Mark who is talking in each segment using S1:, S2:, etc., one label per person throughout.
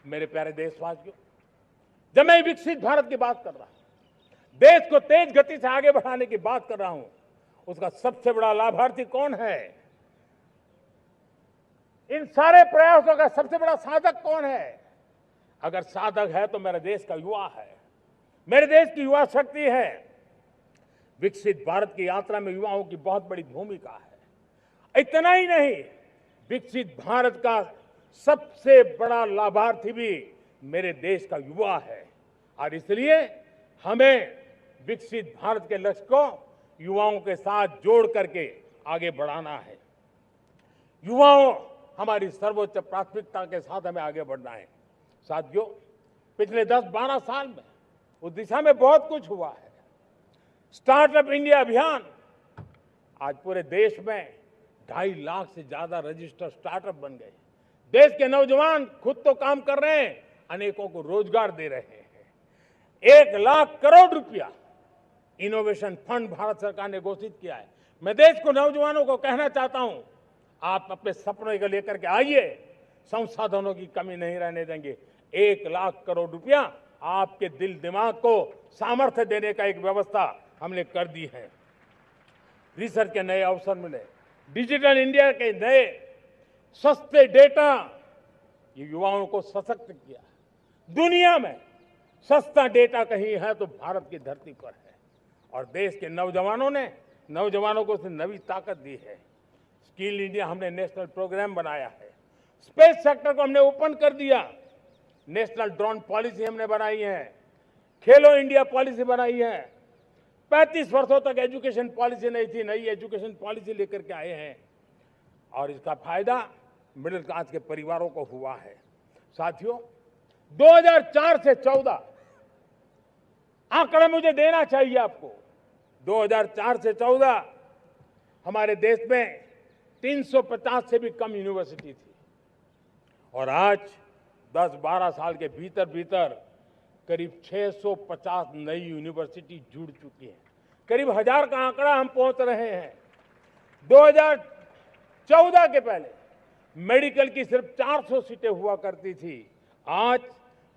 S1: मेरे प्यारे देशवासियों, जब मैं विकसित भारत की बात कर रहा हूं, देश को तेज गति से आगे बढ़ाने की बात कर रहा हूं, उसका सबसे बड़ा लाभार्थी कौन है? इन सारे प्रयासों का सबसे बड़ा साधक कौन है? अगर साधक है तो मेरे देश का युवा है, मेरे देश की युवा शक्ति है। विकसित भारत की यात्रा में युवाओं की बहुत बड़ी भूमिका है। इतना ही नहीं, विकसित भारत का सबसे बड़ा लाभार्थी भी मेरे देश का युवा है और इसलिए हमें विकसित भारत के लक्ष्य को युवाओं के साथ जोड़ करके आगे बढ़ाना है। युवाओं हमारी सर्वोच्च प्राथमिकता के साथ हमें आगे बढ़ना है। साथियों, पिछले 10-12 साल में उस दिशा में बहुत कुछ हुआ है। स्टार्टअप इंडिया अभियान, आज पूरे देश में 2.5 लाख से ज्यादा रजिस्टर्ड स्टार्टअप बन गए। देश के नौजवान खुद तो काम कर रहे हैं, अनेकों को रोजगार दे रहे हैं। 1 लाख करोड़ रुपया इनोवेशन फंड भारत सरकार ने घोषित किया है। मैं देश को, नौजवानों को कहना चाहता हूं, आप अपने सपनों को लेकर के आइए, संसाधनों की कमी नहीं रहने देंगे। 1 लाख करोड़ रुपया आपके दिल दिमाग को सामर्थ्य देने का एक व्यवस्था हमने कर दी है। रिसर्च के नए अवसर मिले, डिजिटल इंडिया के नए सस्ते डेटा, ये युवाओं को सशक्त किया। दुनिया में सस्ता डेटा कहीं है तो भारत की धरती पर है और देश के नौजवानों को नई ताकत दी है। स्किल इंडिया हमने नेशनल प्रोग्राम बनाया है। स्पेस सेक्टर को हमने ओपन कर दिया। नेशनल ड्रोन पॉलिसी हमने बनाई है। खेलो इंडिया पॉलिसी बनाई है। 35 वर्षों तक एजुकेशन पॉलिसी नहीं थी, नई एजुकेशन पॉलिसी लेकर के आए हैं और इसका फायदा मिडिल क्लास के परिवारों को हुआ है। साथियों, 2004 से 14 आंकड़े मुझे देना चाहिए आपको। 2004 से 14 हमारे देश में 350 से भी कम यूनिवर्सिटी थी और आज 10-12 साल के भीतर भीतर करीब 650 नई यूनिवर्सिटी जुड़ चुकी है। करीब 1000 का आंकड़ा हम पहुंच रहे हैं। 2014 के पहले मेडिकल की सिर्फ 400 सीटें हुआ करती थी, आज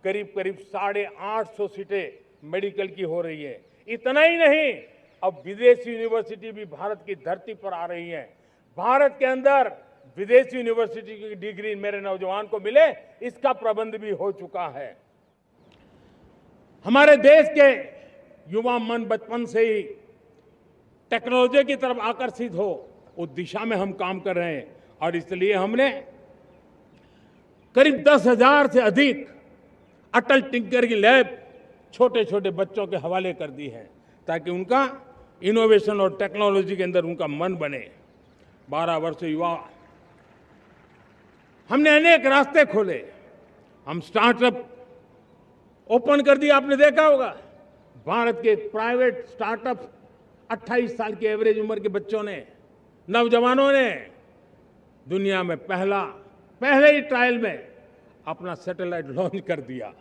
S1: करीब 850 सीटें मेडिकल की हो रही है। इतना ही नहीं, अब विदेशी यूनिवर्सिटी भी भारत की धरती पर आ रही है। भारत के अंदर विदेशी यूनिवर्सिटी की डिग्री मेरे नौजवान को मिले, इसका प्रबंध भी हो चुका है। हमारे देश के युवा मन बचपन से ही टेक्नोलॉजी की तरफ आकर्षित हो, उस दिशा में हम काम कर रहे हैं और इसलिए हमने करीब 10,000 से अधिक अटल टिंकरिंग लैब छोटे छोटे बच्चों के हवाले कर दी है ताकि उनका इनोवेशन और टेक्नोलॉजी के अंदर उनका मन बने। 12 वर्ष युवा, हमने अनेक रास्ते खोले। हम स्टार्टअप ओपन कर दिया। आपने देखा होगा, भारत के प्राइवेट स्टार्टअप 28 साल की एवरेज उम्र के बच्चों ने, नौजवानों ने दुनिया में पहले ही ट्रायल में अपना सैटेलाइट लॉन्च कर दिया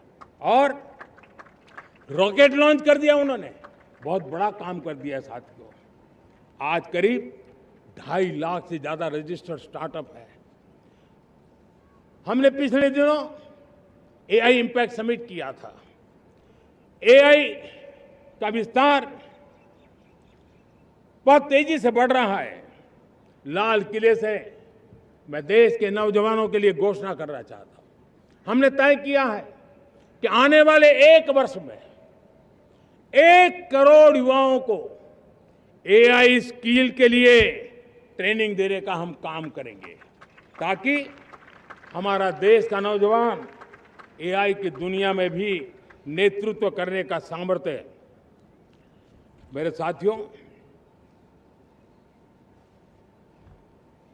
S1: और रॉकेट लॉन्च कर दिया। उन्होंने बहुत बड़ा काम कर दिया साथियों। आज करीब 2.5 लाख से ज्यादा रजिस्टर्ड स्टार्टअप है। हमने पिछले दिनों एआई इंपैक्ट समिट किया था। एआई का विस्तार बहुत तेजी से बढ़ रहा है। लाल किले से मैं देश के नौजवानों के लिए घोषणा करना चाहता हूं। हमने तय किया है कि आने वाले 1 वर्ष में 1 करोड़ युवाओं को एआई स्किल के लिए ट्रेनिंग देने का हम काम करेंगे ताकि हमारा देश का नौजवान एआई की दुनिया में भी नेतृत्व करने का सामर्थ्य। मेरे साथियों,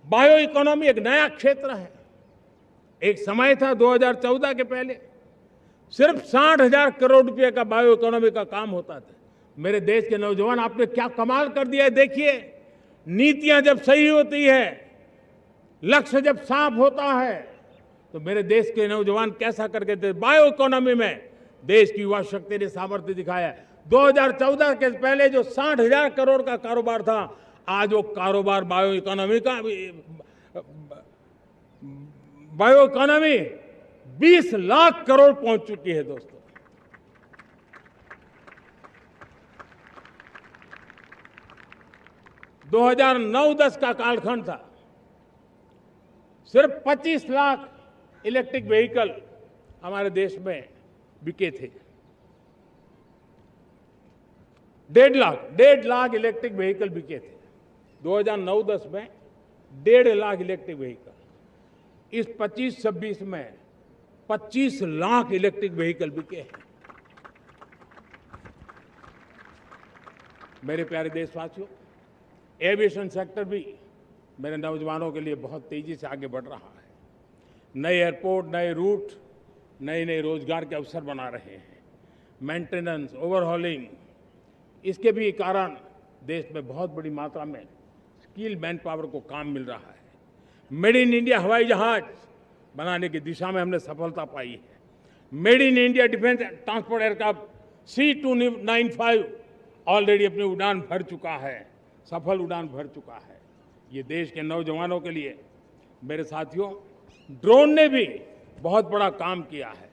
S1: बायो इकोनॉमी एक नया क्षेत्र है। एक समय था 2014 के पहले सिर्फ 60,000 करोड़ रुपए का बायो इकोनॉमी का काम होता था। मेरे देश के नौजवान, आपने क्या कमाल कर दिया है। देखिए, नीतियां जब सही होती है, लक्ष्य जब साफ होता है, तो मेरे देश के नौजवान कैसा करके थे। बायो इकोनॉमी में देश की युवा शक्ति ने सामर्थ्य दिखाया। 2014 के पहले जो 60,000 करोड़ का कारोबार था, आज वो कारोबार बायो इकोनॉमी 20 लाख करोड़ पहुंच चुकी है दोस्तों। दो 2009-10 का कालखंड था, सिर्फ 25 लाख इलेक्ट्रिक व्हीकल हमारे देश में बिके थे। 1.5 लाख इलेक्ट्रिक व्हीकल बिके थे 2009-10 में। 1.5 लाख इलेक्ट्रिक व्हीकल। इस 25-26 में 25 लाख इलेक्ट्रिक व्हीकल बिके हैं। मेरे प्यारे देशवासियों, एविएशन सेक्टर भी मेरे नौजवानों के लिए बहुत तेजी से आगे बढ़ रहा है। नए एयरपोर्ट, नए रूट, नए नए रोजगार के अवसर बना रहे हैं। मेंटेनेंस, ओवरहॉलिंग, इसके भी कारण देश में बहुत बड़ी मात्रा में स्किल मैन पावर को काम मिल रहा है। मेड इन इंडिया हवाई जहाज बनाने की दिशा में हमने सफलता पाई है। Made in India defence transport aircraft C295 already अपनी उड़ान भर चुका है, सफल उड़ान भर चुका है। ये देश के नौजवानों के लिए, मेरे साथियों, ड्रोन ने भी बहुत बड़ा काम किया है।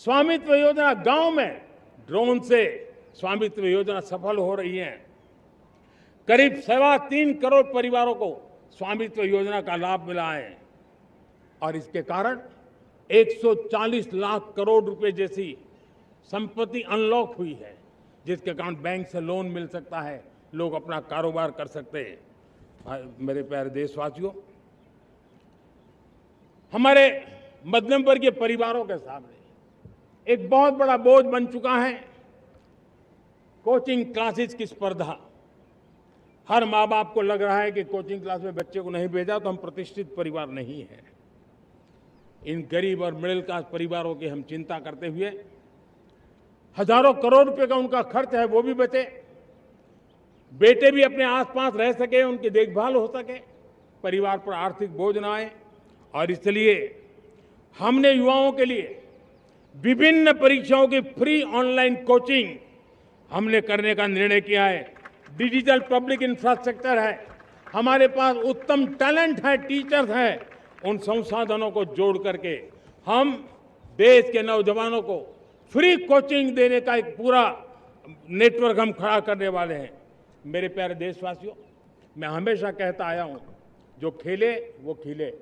S1: स्वामित्व योजना, गांव में ड्रोन से स्वामित्व योजना सफल हो रही है। करीब 3.25 करोड़ परिवारों को स्वामित्व योजना का लाभ मिला है और इसके कारण 140 लाख करोड़ रुपए जैसी संपत्ति अनलॉक हुई है, जिसके कारण बैंक से लोन मिल सकता है, लोग अपना कारोबार कर सकते हैं। मेरे प्यारे देशवासियों, हमारे मध्यम वर्गीय परिवारों के सामने एक बहुत बड़ा बोझ बन चुका है कोचिंग क्लासेस की स्पर्धा। हर माँ बाप को लग रहा है कि कोचिंग क्लास में बच्चे को नहीं भेजा तो हम प्रतिष्ठित परिवार नहीं है। इन गरीब और मिडिल क्लास परिवारों की हम चिंता करते हुए हजारों करोड़ रुपए का उनका खर्च है वो भी बचे, बेटे भी अपने आसपास रह सके, उनकी देखभाल हो सके, परिवार पर आर्थिक बोझ ना आए। और इसलिए हमने युवाओं के लिए विभिन्न परीक्षाओं की फ्री ऑनलाइन कोचिंग हमने करने का निर्णय किया है। डिजिटल पब्लिक इंफ्रास्ट्रक्चर है, हमारे पास उत्तम टैलेंट है, टीचर्स हैं, उन संसाधनों को जोड़ करके हम देश के नौजवानों को फ्री कोचिंग देने का एक पूरा नेटवर्क हम खड़ा करने वाले हैं। मेरे प्यारे देशवासियों, मैं हमेशा कहता आया हूं, जो खेले वो खिले।